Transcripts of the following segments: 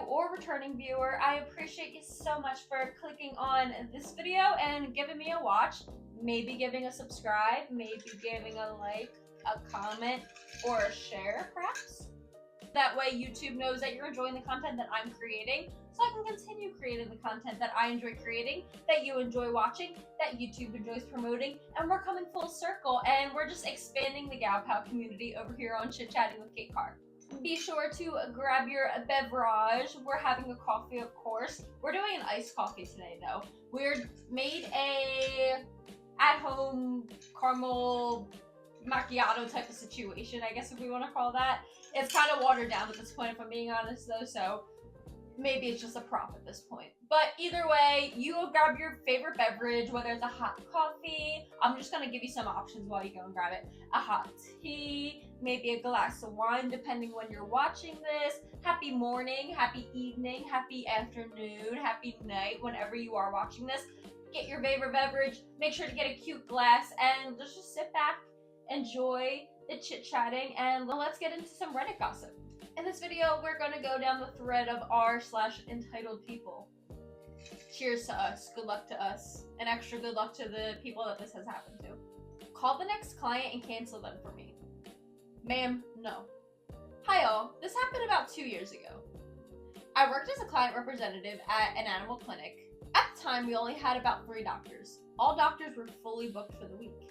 or returning viewer, I appreciate you so much for clicking on this video and giving me a watch, maybe giving a subscribe, maybe giving a like, a comment, or a share perhaps. That way YouTube knows that you're enjoying the content that I'm creating, so I can continue creating the content that I enjoy creating, that you enjoy watching, that YouTube enjoys promoting, and we're coming full circle, and we're just expanding the Gal Pal community over here on Chit Chatting with Kate Carr. Be sure to grab your beverage. We're having a coffee, of course. We're doing an iced coffee today, though. We're made a at-home caramel macchiato type of situation, I guess, if we want to call that. It's kind of watered down at this point, if I'm being honest, though, so maybe it's just a prop at this point. But either way, you go grab your favorite beverage, whether it's a hot coffee. I'm just going to give you some options while you go and grab it. A hot tea, maybe a glass of wine, depending when you're watching this. Happy morning, happy evening, happy afternoon, happy night, whenever you are watching this. Get your favorite beverage. Make sure to get a cute glass, and just sit back, enjoy the chit-chatting, and let's get into some Reddit gossip. In this video, we're going to go down the thread of r/entitled people. Cheers to us, good luck to us, and extra good luck to the people that this has happened to. Call the next client and cancel them for me. Ma'am, no. Hi all, this happened about 2 years ago. I worked as a client representative at an animal clinic. At the time, we only had about 3 doctors. All doctors were fully booked for the week.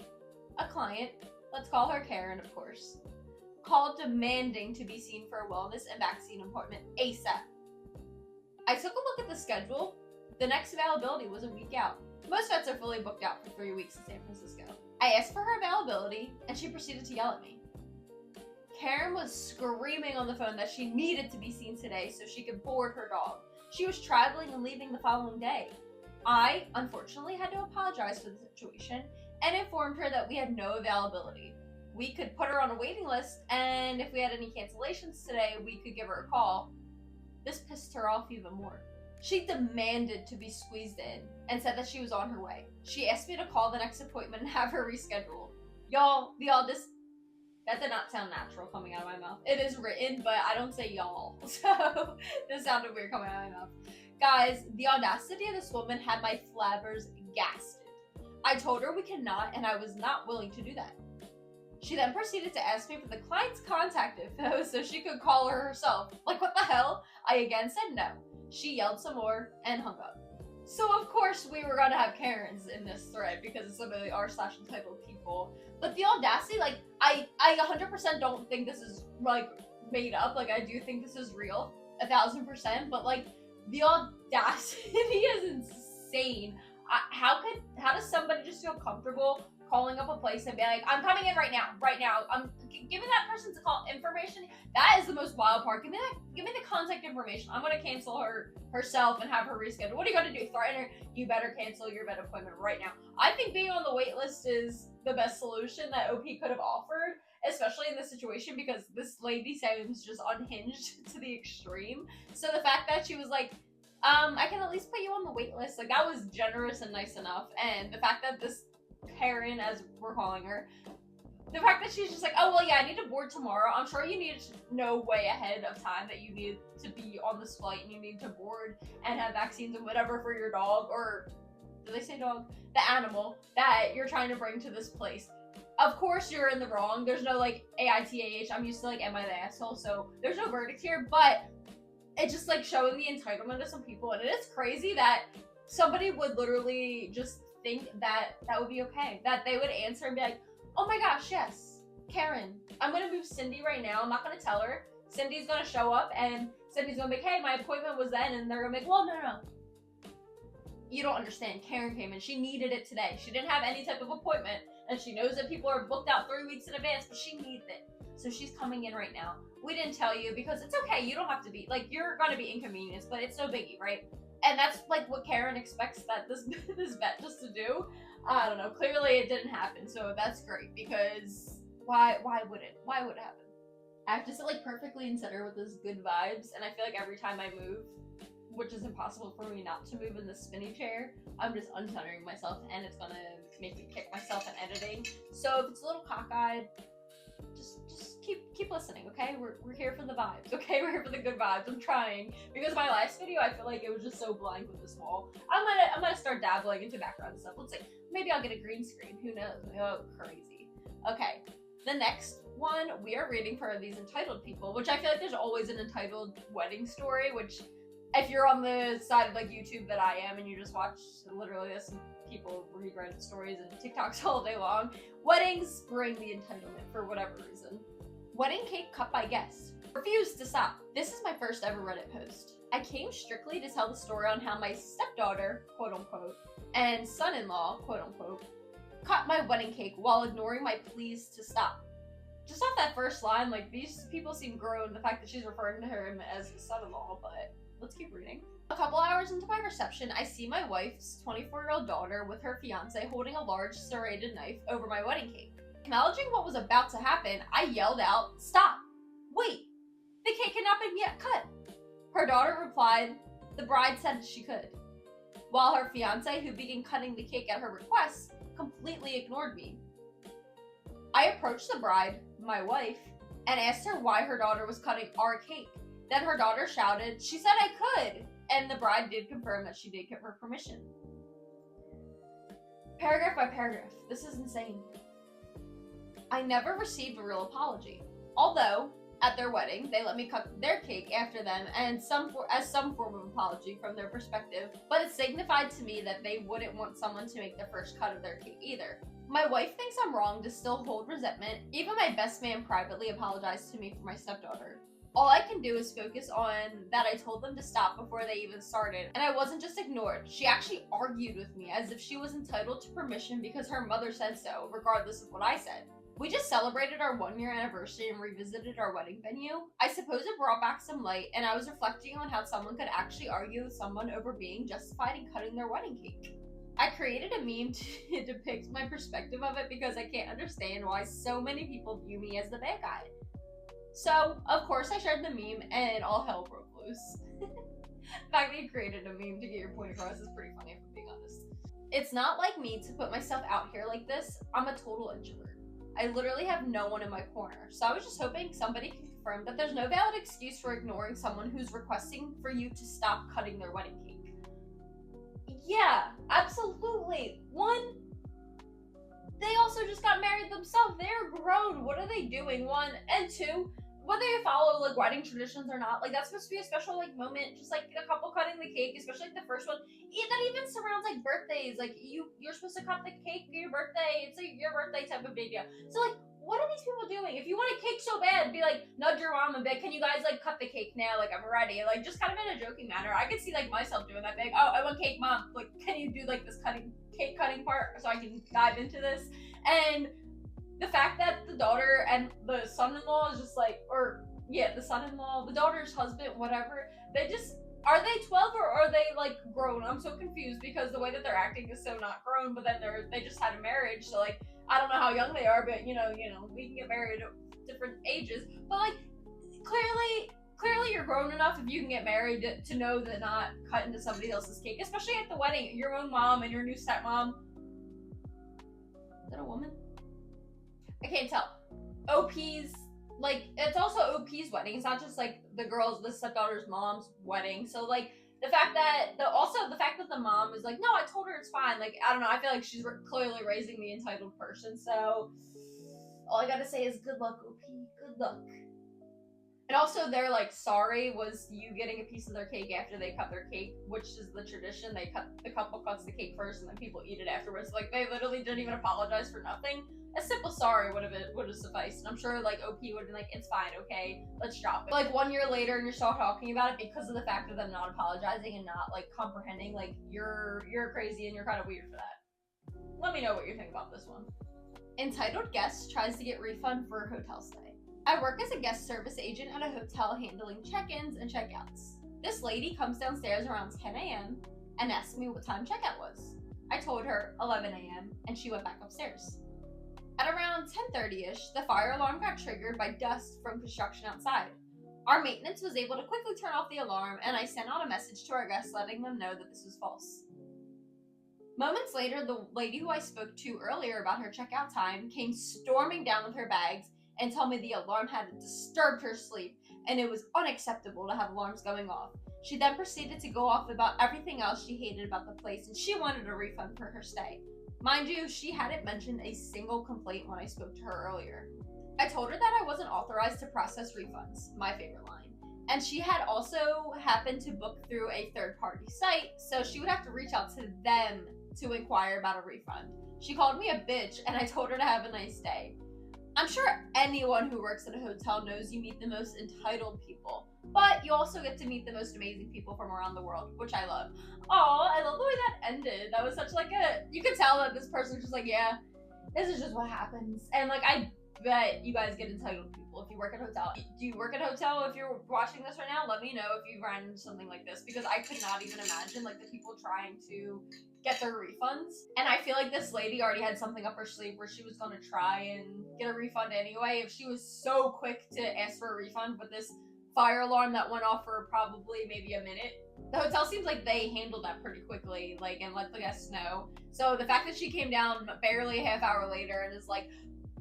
A client, let's call her Karen, of course, called demanding to be seen for a wellness and vaccine appointment ASAP. I took a look at the schedule. The next availability was a week out. Most vets are fully booked out for 3 weeks in San Francisco. I asked for her availability, and she proceeded to yell at me. Karen was screaming on the phone that she needed to be seen today so she could board her dog. She was traveling and leaving the following day. I, unfortunately, had to apologize for the situation and informed her that we had no availability. We could put her on a waiting list, and if we had any cancellations today, we could give her a call. This pissed her off even more. She demanded to be squeezed in and said that she was on her way. She asked me to call the next appointment and have her rescheduled. Y'all, that did not sound natural coming out of my mouth. It is written, but I don't say y'all, so this sounded weird coming out of my mouth. Guys, the audacity of this woman had my flabbers gassed. I told her we cannot, and I was not willing to do that. She then proceeded to ask me for the client's contact info so she could call her herself. Like, what the hell? I again said no. She yelled some more and hung up. So of course we were gonna have Karens in this thread because it's literally r/entitled people. But the audacity, like, I 100% don't think this is, like, made up. Like, I do think this is real, 1000%. But, like, the audacity is insane. How does somebody just feel comfortable calling up a place and be like, I'm coming in right now, I'm giving that person to call information? That is the most wild part. Give me the contact information. I'm gonna cancel her herself and have her reschedule. What are you gonna do? Threaten her? You better cancel your vet appointment right now. I think being on the wait list is the best solution that OP could have offered, especially in this situation, because this lady sounds just unhinged to the extreme. So the fact that she was like, I can at least put you on the wait list, like, that was generous and nice enough. And the fact that this Karen, as we're calling her, the fact that she's just like, oh, well, yeah, I need to board tomorrow. I'm sure you needed to know way ahead of time that you needed to be on this flight and you need to board and have vaccines and whatever for your dog, or did they say dog? The animal that you're trying to bring to this place. Of course you're in the wrong. There's no, like, AITAH. I'm used to, like, am I the asshole? So there's no verdict here, but it's just, like, showing the entitlement of some people. And it is crazy that somebody would literally just think that that would be okay. That they would answer and be like, oh my gosh, yes, Karen, I'm gonna move Cindy right now. I'm not gonna tell her. Cindy's gonna show up and Cindy's gonna be like, hey, my appointment was then. And they're gonna be like, well, no. You don't understand. Karen came in. She needed it today. She didn't have any type of appointment. And she knows that people are booked out 3 weeks in advance, but she needed it. So she's coming in right now. We didn't tell you because it's okay. You don't have to be, like, you're gonna be inconvenienced, but it's no biggie, right? And that's, like, what Karen expects that this vet just to do. I don't know. Clearly it didn't happen, so that's great, because why would it? Why would it happen? I have to sit, like, perfectly in center with this good vibes, and I feel like every time I move, which is impossible for me not to move in the spinny chair, I'm just uncentering myself, and it's gonna make me kick myself in editing. So if it's a little cockeyed, just keep listening, okay? We're here for the vibes, okay? We're here for the good vibes. I'm trying, because my last video I feel like it was just so blank with this wall. I'm gonna start dabbling into background stuff. Let's see. Maybe I'll get a green screen. Who knows? Oh, crazy. Okay. The next one we are reading for these entitled people, which I feel like there's always an entitled wedding story, which if you're on the side of like YouTube that I am and you just watch literally this and people read Reddit stories and TikToks all day long, weddings bring the entitlement for whatever reason. Wedding cake cut by guests. Refuse to stop. This is my first ever Reddit post. I came strictly to tell the story on how my stepdaughter, quote unquote, and son-in-law, quote unquote, cut my wedding cake while ignoring my pleas to stop. Just off that first line, like, these people seem grown, the fact that she's referring to him as his son-in-law, but let's keep reading. A couple hours into my reception, I see my wife's 24-year-old daughter with her fiance holding a large serrated knife over my wedding cake. Acknowledging what was about to happen, I yelled out, "Stop! Wait! The cake had not been yet cut!" Her daughter replied, "The bride said she could," while her fiance, who began cutting the cake at her request, completely ignored me. I approached the bride, my wife, and asked her why her daughter was cutting our cake. Then her daughter shouted, "She said I could!" And the bride did confirm that she did give her permission. Paragraph by paragraph. This is insane. I never received a real apology. Although, at their wedding, they let me cut their cake after them and as some form of apology from their perspective, but it signified to me that they wouldn't want someone to make the first cut of their cake either. My wife thinks I'm wrong to still hold resentment. Even my best man privately apologized to me for my stepdaughter. All I can do is focus on that I told them to stop before they even started, and I wasn't just ignored. She actually argued with me as if she was entitled to permission because her mother said so, regardless of what I said. We just celebrated our 1-year anniversary and revisited our wedding venue. I suppose it brought back some light, and I was reflecting on how someone could actually argue with someone over being justified in cutting their wedding cake. I created a meme to depict my perspective of it because I can't understand why so many people view me as the bad guy. So, of course, I shared the meme and all hell broke loose. The fact that you created a meme to get your point across is pretty funny, if I'm being honest. It's not like me to put myself out here like this. I'm a total introvert. I literally have no one in my corner, so I was just hoping somebody can confirm that there's no valid excuse for ignoring someone who's requesting for you to stop cutting their wedding cake. Yeah, absolutely. One, they also just got married themselves. They're grown. What are they doing? One, and two, whether you follow like wedding traditions or not, like that's supposed to be a special like moment, just like the couple cutting the cake, especially like the first one. That even surrounds like birthdays. Like you're supposed to cut the cake for your birthday. It's like your birthday type of big deal. So like, what are these people doing? If you want a cake so bad, be like, nudge your mom and be like, "Can you guys like cut the cake now? Like I'm ready." Like just kind of in a joking manner. I could see like myself doing that thing. "Oh, I want cake, mom. Like, can you do like this cake cutting part so I can dive into this?" And the fact that the daughter and the son-in-law is just like, the son-in-law, the daughter's husband, whatever, are they 12 or are they like grown? I'm so confused because the way that they're acting is so not grown, but then they just had a marriage, so like, I don't know how young they are, but you know, we can get married at different ages, but like, clearly you're grown enough if you can get married to know that not cut into somebody else's cake, especially at the wedding, your own mom and your new stepmom. Is that a woman? I can't tell. OP's, like, it's also OP's wedding. It's not just like the stepdaughter's mom's wedding. So like the fact that the mom is like, "No, I told her it's fine." Like, I don't know. I feel like she's clearly raising the entitled person. So all I gotta say is good luck, OP. Good luck. And also their like sorry was you getting a piece of their cake after they cut their cake, which is the tradition. The couple cuts the cake first and then people eat it afterwards. Like they literally didn't even apologize for nothing. A simple sorry would have sufficed. And I'm sure like OP would have been like, "It's fine, okay, let's drop it." Like 1 year later and you're still talking about it because of the fact of them not apologizing and not like comprehending, like you're crazy and you're kind of weird for that. Let me know what you think about this one. Entitled guest tries to get refund for a hotel stay. I work as a guest service agent at a hotel handling check-ins and check-outs. This lady comes downstairs around 10 a.m. and asks me what time checkout was. I told her 11 a.m. and she went back upstairs. At around 10:30ish, the fire alarm got triggered by dust from construction outside. Our maintenance was able to quickly turn off the alarm, and I sent out a message to our guests letting them know that this was false. Moments later, the lady who I spoke to earlier about her checkout time came storming down with her bags and told me the alarm had disturbed her sleep and it was unacceptable to have alarms going off. She then proceeded to go off about everything else she hated about the place and she wanted a refund for her stay. Mind you, she hadn't mentioned a single complaint when I spoke to her earlier. I told her that I wasn't authorized to process refunds, my favorite line, and she had also happened to book through a third-party site, so she would have to reach out to them to inquire about a refund. She called me a bitch and I told her to have a nice day. I'm sure anyone who works at a hotel knows you meet the most entitled people, but you also get to meet the most amazing people from around the world, which I love. Oh, I love the way that ended. That was such like you could tell that this person was just like, yeah, this is just what happens. And like, I bet you guys get entitled people if you work at a hotel. Do you work at a hotel? If you're watching this right now, let me know if you ran into something like this, because I could not even imagine like the people trying to get their refunds. And I feel like this lady already had something up her sleeve where she was going to try and get a refund anyway. If she was so quick to ask for a refund with this fire alarm that went off for probably maybe a minute, the hotel seems like they handled that pretty quickly, like, and let the guests know. So the fact that she came down barely a half hour later and is like,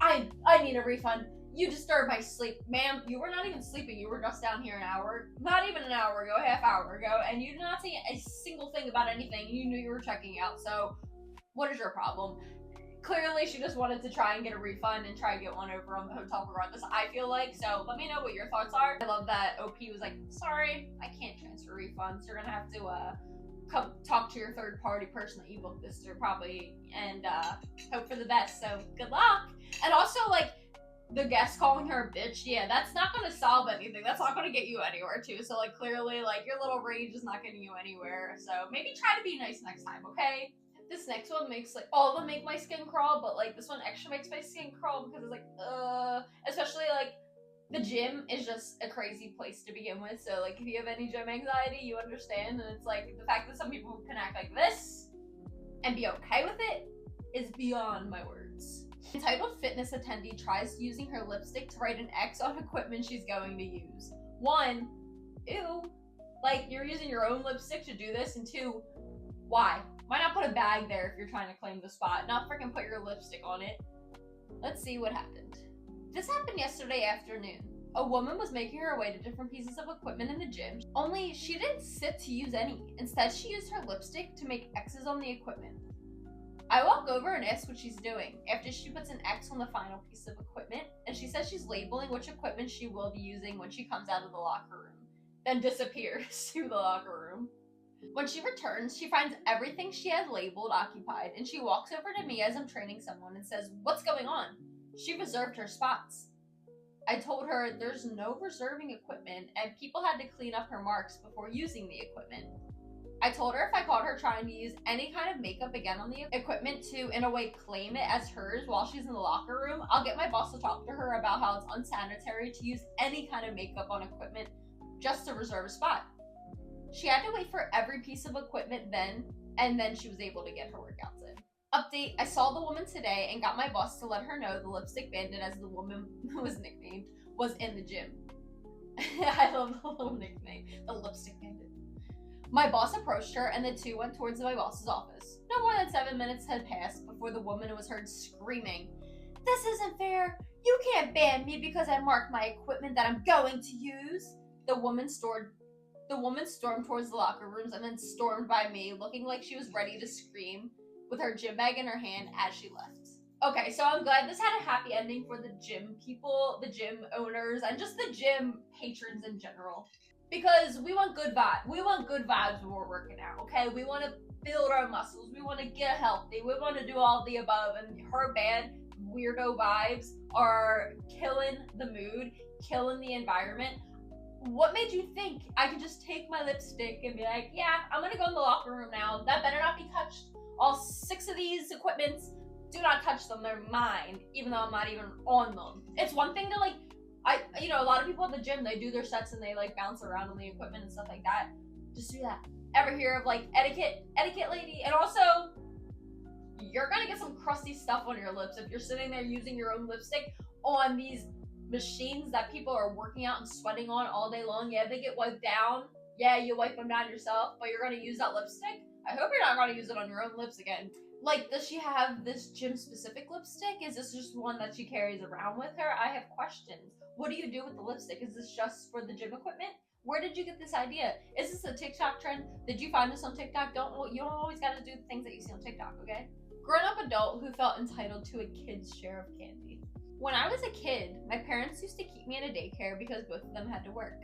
I need a refund. You disturbed my sleep. Ma'am, you were not even sleeping. You were just down here an hour, not even an hour ago, a half hour ago, and you did not say a single thing about anything. You knew you were checking out, so what is your problem? Clearly, she just wanted to try and get a refund and try and get one over on the hotel regardless, I feel like. So let me know what your thoughts are. I love that OP was like, sorry, I can't transfer refunds. You're gonna have to come talk to your third-party person that you booked this through probably, and hope for the best. So good luck. And also, like, the guest calling her a bitch, yeah, that's not gonna solve anything. That's not gonna get you anywhere too. So like, clearly, like, your little rage is not getting you anywhere. So maybe try to be nice next time, okay? This next one makes, like, all of them make my skin crawl, but like this one extra makes my skin crawl because it's like, especially like the gym is just a crazy place to begin with. So like, if you have any gym anxiety, you understand. And it's like, the fact that some people can act like this and be okay with it is beyond my words. Entitled fitness attendee tries using her lipstick to write an X on equipment she's going to use. 1, ew, like, you're using your own lipstick to do this, and 2, why? Why not put a bag there if you're trying to claim the spot, not freaking put your lipstick on it? Let's see what happened. This happened yesterday afternoon. A woman was making her way to different pieces of equipment in the gym, only she didn't sit to use any. Instead, she used her lipstick to make X's on the equipment. I walk over and ask what she's doing after she puts an X on the final piece of equipment, and she says she's labeling which equipment she will be using when she comes out of the locker room, then disappears to the locker room. When she returns, she finds everything she had labeled occupied, and she walks over to me as I'm training someone and says, "What's going on?" She reserved her spots. I told her there's no reserving equipment, and people had to clean up her marks before using the equipment. I told her if I caught her trying to use any kind of makeup again on the equipment to, in a way, claim it as hers while she's in the locker room, I'll get my boss to talk to her about how it's unsanitary to use any kind of makeup on equipment just to reserve a spot. She had to wait for every piece of equipment then, and then she was able to get her workouts in. Update, I saw the woman today and got my boss to let her know the lipstick bandit, as the woman was nicknamed, was in the gym. I love the little nickname, the lipstick bandit. My boss approached her and the two went towards my boss's office. No more than 7 minutes had passed before the woman was heard screaming, "This isn't fair! You can't ban me because I marked my equipment that I'm going to use!" The woman stormed towards the locker rooms and then stormed by me, looking like she was ready to scream, with her gym bag in her hand as she left. Okay, so I'm glad this had a happy ending for the gym people, the gym owners, and just the gym patrons in general. Because we want good vibes. We want good vibes when we're working out, okay? We want to build our muscles. We want to get healthy. We want to do all the above. And her bad weirdo vibes are killing the mood, killing the environment. What made you think I could just take my lipstick and be like, yeah, I'm going to go in the locker room now. That better not be touched. All 6 of these equipments, do not touch them. They're mine, even though I'm not even on them. It's one thing to, like, a lot of people at the gym, they do their sets and they like bounce around on the equipment and stuff like that. Just do that. Ever hear of like etiquette lady? And also, you're gonna get some crusty stuff on your lips if you're sitting there using your own lipstick on these machines that people are working out and sweating on all day long. Yeah, they get wiped down. Yeah, you wipe them down yourself, but you're gonna use that lipstick. I hope you're not going to use it on your own lips again. Like, does she have this gym-specific lipstick? Is this just one that she carries around with her? I have questions. What do you do with the lipstick? Is this just for the gym equipment? Where did you get this idea? Is this a TikTok trend? Did you find this on TikTok? You don't always got to do the things that you see on TikTok, okay? Grown-up adult who felt entitled to a kid's share of candy. When I was a kid, my parents used to keep me in a daycare because both of them had to work.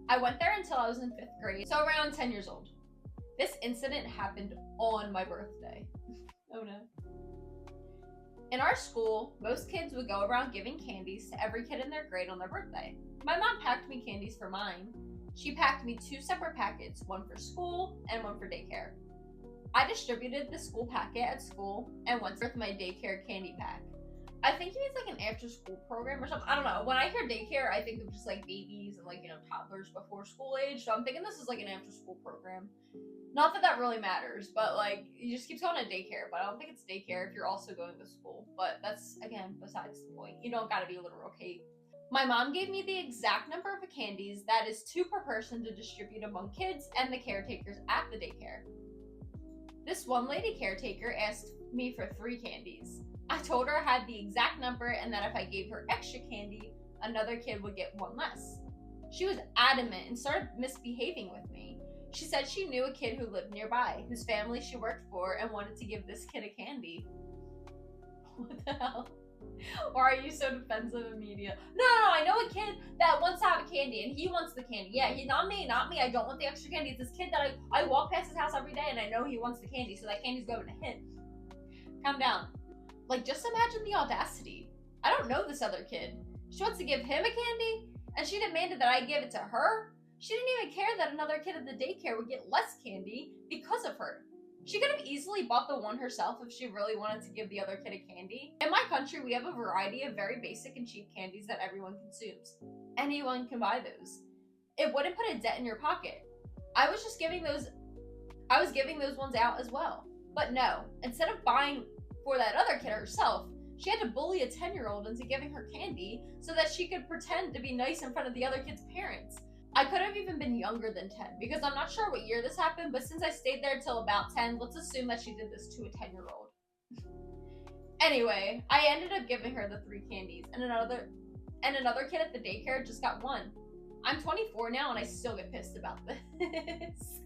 I went there until I was in 5th grade, so around 10 years old. This incident happened on my birthday. Oh no. In our school, most kids would go around giving candies to every kid in their grade on their birthday. My mom packed me candies for mine. She packed me 2 separate packets, one for school and one for daycare. I distributed the school packet at school and went with my daycare candy pack. I think he means like an after-school program or something. I don't know. When I hear daycare, I think of just like babies and like, toddlers before school age. So I'm thinking this is like an after-school program. Not that that really matters, but like, you just keep calling it daycare, but I don't think it's daycare if you're also going to school. But that's, again, besides the point. You don't gotta be literal, Kate. My mom gave me the exact number of candies, that is 2 per person, to distribute among kids and the caretakers at the daycare. This one lady caretaker asked me for 3 candies. I told her I had the exact number and that if I gave her extra candy, another kid would get 1 less. She was adamant and started misbehaving with me. She said she knew a kid who lived nearby, whose family she worked for, and wanted to give this kid a candy. What the hell? Why are you so defensive of media? No, I know a kid that wants to have a candy, and he wants the candy. Yeah, not me. I don't want the extra candy. It's this kid that I walk past his house every day, and I know he wants the candy, so that candy's going to him. Calm down. Like, just imagine the audacity. I don't know this other kid. She wants to give him a candy, and she demanded that I give it to her? She didn't even care that another kid at the daycare would get less candy because of her. She could have easily bought the one herself if she really wanted to give the other kid a candy. In my country, we have a variety of very basic and cheap candies that everyone consumes. Anyone can buy those. It wouldn't put a dent in your pocket. I was giving those ones out as well. But no, instead of buying for that other kid herself, she had to bully a 10-year-old into giving her candy so that she could pretend to be nice in front of the other kid's parents. I could have even been younger than 10 because I'm not sure what year this happened, but since I stayed there till about 10, let's assume that she did this to a 10-year-old. Anyway, I ended up giving her the 3 candies, and another kid at the daycare just got 1. I'm 24 now and I still get pissed about this.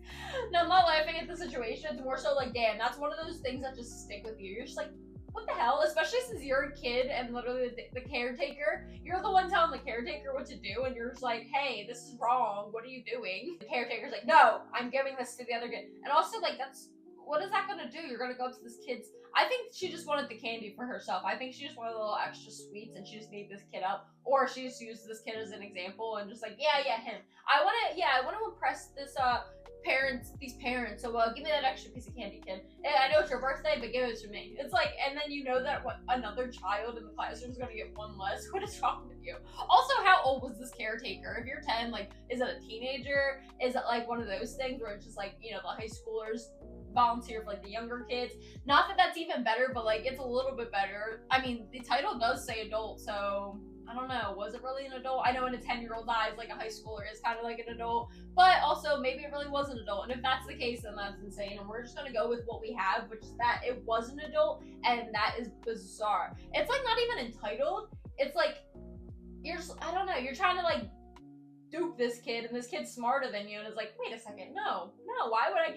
No, I'm not laughing at the situation. It's more so like, damn, that's one of those things that just stick with you. You're just like, what the hell? Especially since you're a kid and literally the caretaker. You're the one telling the caretaker what to do, and you're just like, hey, this is wrong. What are you doing? The caretaker's like, no, I'm giving this to the other kid. And also, like, what is that gonna do? You're gonna go up to this kid's. I think she just wanted the candy for herself. I think she just wanted a little extra sweets and she just made this kid up. Or she just used this kid as an example and just like, yeah, him. I wanna impress these parents. So give me that extra piece of candy, kid. And I know it's your birthday, but give it to me. It's like, and then you know that another child in the classroom is gonna get 1 less. What is wrong with you? Also, how old was this caretaker? If you're 10, like, is it a teenager? Is it like one of those things where it's just like, the high schoolers volunteer for like the younger kids? Not that that's even better, but like it's a little bit better. I mean, the title does say adult, so I don't know, was it really an adult? I know in a 10-year-old eyes, like a high schooler is kind of like an adult, but also maybe it really was an adult. And if that's the case, then that's insane. And we're just gonna go with what we have, which is that it was an adult, and that is bizarre. It's like not even entitled. It's like I don't know, you're trying to like dupe this kid, and this kid's smarter than you, and it's like, wait a second, no, why would I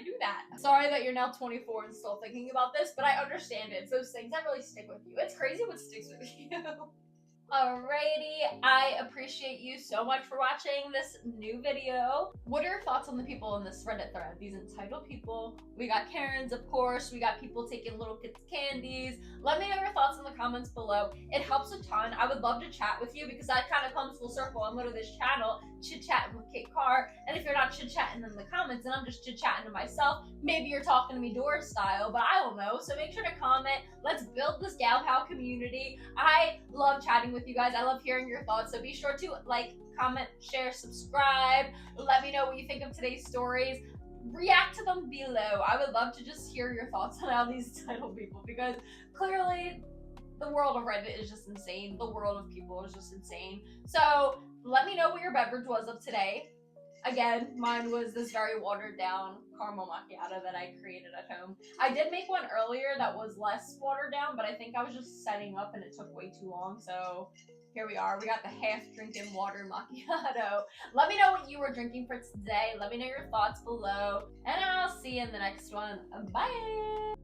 do that? Sorry that you're now 24 and still thinking about this, but I understand it. It's those things that really stick with you. It's crazy what sticks with you. Alrighty, I appreciate you so much for watching this new video. What are your thoughts on the people in this Reddit thread? These entitled people. We got Karens, of course. We got people taking little kids' candies. Let me know your thoughts in the comments below. It helps a ton. I would love to chat with you because that kind of comes full circle. I'm literally this channel, Chit Chattin with Kate Carr. And if you're not chit chatting in the comments and I'm just chit chatting to myself, maybe you're talking to me door style, but I don't know. So make sure to comment. Let's build this gal pal community. I love chatting with you guys. I love hearing your thoughts. So be sure to like, comment, share, subscribe. Let me know what you think of today's stories. React to them below. I would love to just hear your thoughts on all these title people, because clearly the world of Reddit is just insane. The world of people is just insane. So let me know what your beverage was of today. Again, mine was this very watered down caramel macchiato that I created at home. I did make one earlier that was less watered down, but I think I was just setting up and it took way too long, so here we are. We got the half drinking water macchiato. Let me know what you were drinking for today. Let me know your thoughts below, and I'll see you in the next one. Bye!